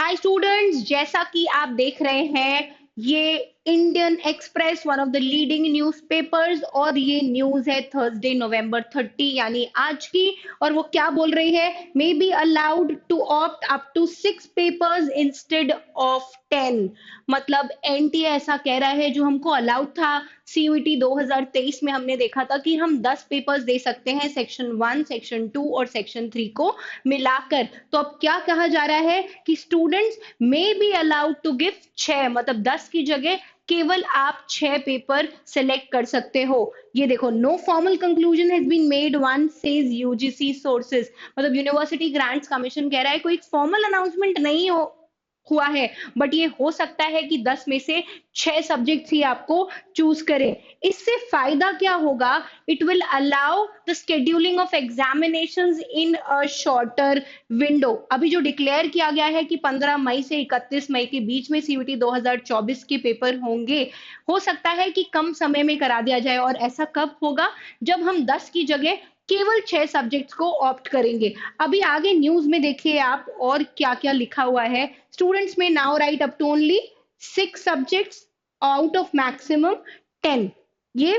Hi students, जैसा कि आप देख रहे हैं ये Indian express one of the leading newspapers और ये न्यूज़ है थर्सडे नवंबर 30 यानी आज की। और वो क्या बोल रही है, may be allowed to opt up to 6 papers instead of 10। मतलब एनटीए ऐसा कह रहा है, जो हमको अलाउड था सीयूईटी 2023 में हमने देखा था कि हम 10 पेपर्स दे सकते हैं सेक्शन 1, सेक्शन 2 और सेक्शन 3 को मिलाकर। तो अब क्या कहा जा रहा है कि students may be allowed to give 6, मतलब 10 की जगह केवल आप 6 पेपर सेलेक्ट कर सकते हो। ये देखो, no formal conclusion has been made, one says UGC sources. मतलब यूनिवर्सिटी ग्रांट्स कमीशन कह रहा है कोई फॉर्मल अनाउंसमेंट नहीं हुआ है, बट ये हो सकता है कि 10 में से 6 सब्जेक्ट्स ही आपको चूज करें। इससे फायदा क्या होगा? It will allow the scheduling of examinations in a shorter window. अभी जो डिक्लेयर किया गया है कि 15 मई से 31 मई के बीच में सीयूटी 2024 के पेपर होंगे, हो सकता है कि कम समय में करा दिया जाए। और ऐसा कब होगा? जब हम 10 की जगह केवल 6 सब्जेक्ट्स को ऑप्ट करेंगे। अभी आगे न्यूज में देखिए आप और क्या क्या लिखा हुआ है। Students may now write up to only 6 subjects out of maximum 10। ये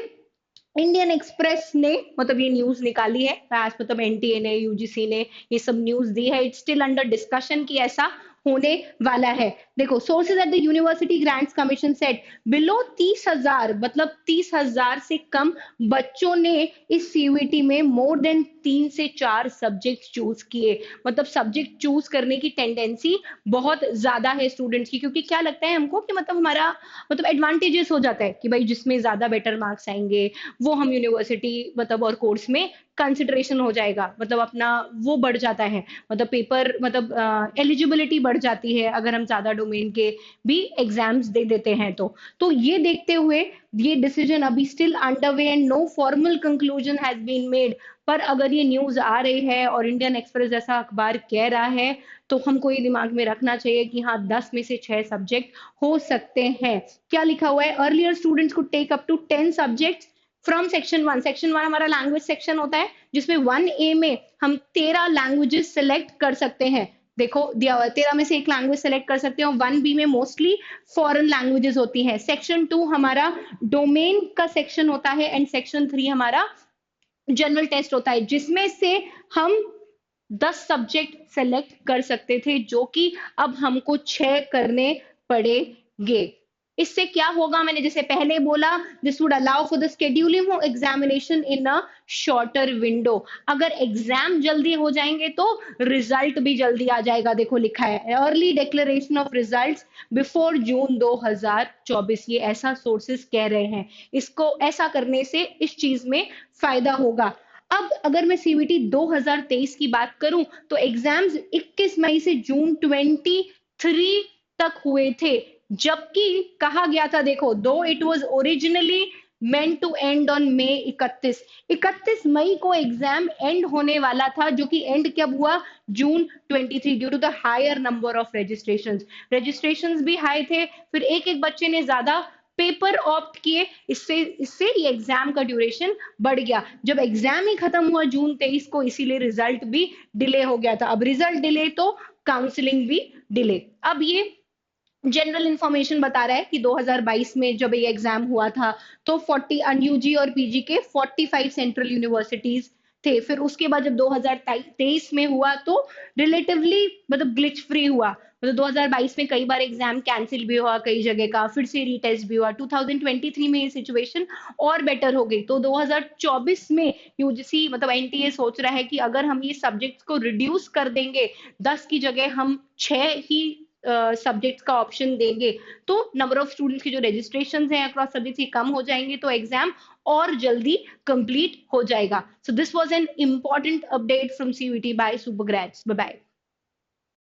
इंडियन एक्सप्रेस ने मतलब ये न्यूज निकाली है, आज मतलब एनटीए ने, यूजीसी ने ये सब न्यूज दी है। इट्स स्टिल अंडर डिस्कशन कि ऐसा होने वाला है। देखो, sources at the university grants commission set below 30,000, मतलब 30,000 से कम बच्चों ने इस सीयूईटी में मोर देन 3 से 4 सब्जेक्ट चूज किए। मतलब सब्जेक्ट चूज करने की टेंडेंसी बहुत ज्यादा है स्टूडेंट्स की, क्योंकि क्या लगता है हमको कि मतलब हमारा मतलब एडवांटेजेस हो जाता है कि भाई जिसमें ज्यादा बेटर मार्क्स आएंगे वो हम यूनिवर्सिटी मतलब और कोर्स में कंसिडरेशन हो जाएगा, मतलब अपना वो बढ़ जाता है, मतलब पेपर मतलब एलिजिबिलिटी बढ़ जाती है अगर हम ज्यादा डोमेन के भी एग्जाम्स दे देते हैं। तो ये देखते हुए ये डिसीजन अभी still under way and no formal conclusion has been made. पर अगर ये न्यूज आ रही है और इंडियन एक्सप्रेस जैसा अखबार कह रहा है, तो हमको ये दिमाग में रखना चाहिए कि हाँ, 10 में से 6 सब्जेक्ट हो सकते हैं। क्या लिखा हुआ है? अर्लियर स्टूडेंट्स को take up to 10 subjects from section 1। Section 1 हमारा लैंग्वेज सेक्शन होता है, जिसमें 1A में हम 13 लैंग्वेजेस सेलेक्ट कर सकते हैं। देखो दिया हुआ है 13 में से एक लैंग्वेज सेलेक्ट कर सकते हो। 1B में मोस्टली फॉरेन लैंग्वेजेस होती हैं। सेक्शन 2 हमारा डोमेन का सेक्शन होता है एंड सेक्शन 3 हमारा जनरल टेस्ट होता है, जिसमें से हम 10 सब्जेक्ट सेलेक्ट कर सकते थे, जो कि अब हमको 6 करने पड़ेंगे। इससे क्या होगा? मैंने जैसे पहले बोला, this would allow for the scheduling of examination in a shorter window. अगर एग्जाम जल्दी हो जाएंगे तो रिजल्ट भी जल्दी आ जाएगा। देखो लिखा है early declaration of results before June 2024। ये ऐसा सोर्सेस कह रहे हैं। इसको ऐसा करने से इस चीज में फायदा होगा। अब अगर मैं सीवीटी 2023 की बात करूं, तो एग्जाम्स 21 मई से जून 23 तक हुए थे, जबकि कहा गया था, देखो, दो it was originally meant to end on May 31 मई को एग्जाम एंड होने वाला था, जो कि एंड कब हुआ? जून 23, due to the higher number of registrations भी हाई थे, फिर एक एक बच्चे ने ज्यादा पेपर ऑप्ट किए, इससे इससे ये एग्जाम का ड्यूरेशन बढ़ गया। जब एग्जाम ही खत्म हुआ जून 23 को, इसीलिए रिजल्ट भी डिले हो गया था। अब रिजल्ट डिले तो काउंसलिंग भी डिले। अब ये जनरल इंफॉर्मेशन बता रहा है कि 2022 में जब ये एग्जाम हुआ था, तो 40 यूजी और पीजी के 45 सेंट्रल यूनिवर्सिटीज थे। फिर उसके बाद जब 2023 में हुआ, तो रिलेटिवली मतलब ग्लिच फ्री हुआ। मतलब 2022 में कई बार एग्जाम कैंसिल भी हुआ कई जगह का, फिर से रीटेस्ट भी हुआ। 2023 में ये सिचुएशन और बेटर हो गई। तो 2024 में यूजीसी मतलब एनटीए सोच रहा है कि अगर हम ये सब्जेक्ट्स को रिड्यूस कर देंगे, 10 की जगह हम 6 ही सब्जेक्ट्स का ऑप्शन देंगे, तो नंबर ऑफ स्टूडेंट्स की जो रजिस्ट्रेशन हैं अक्रॉस सब्जेक्ट्स कम हो जाएंगे, तो एग्जाम और जल्दी कंप्लीट हो जाएगा। So this was an important update from CUET by Super Grades. Bye bye.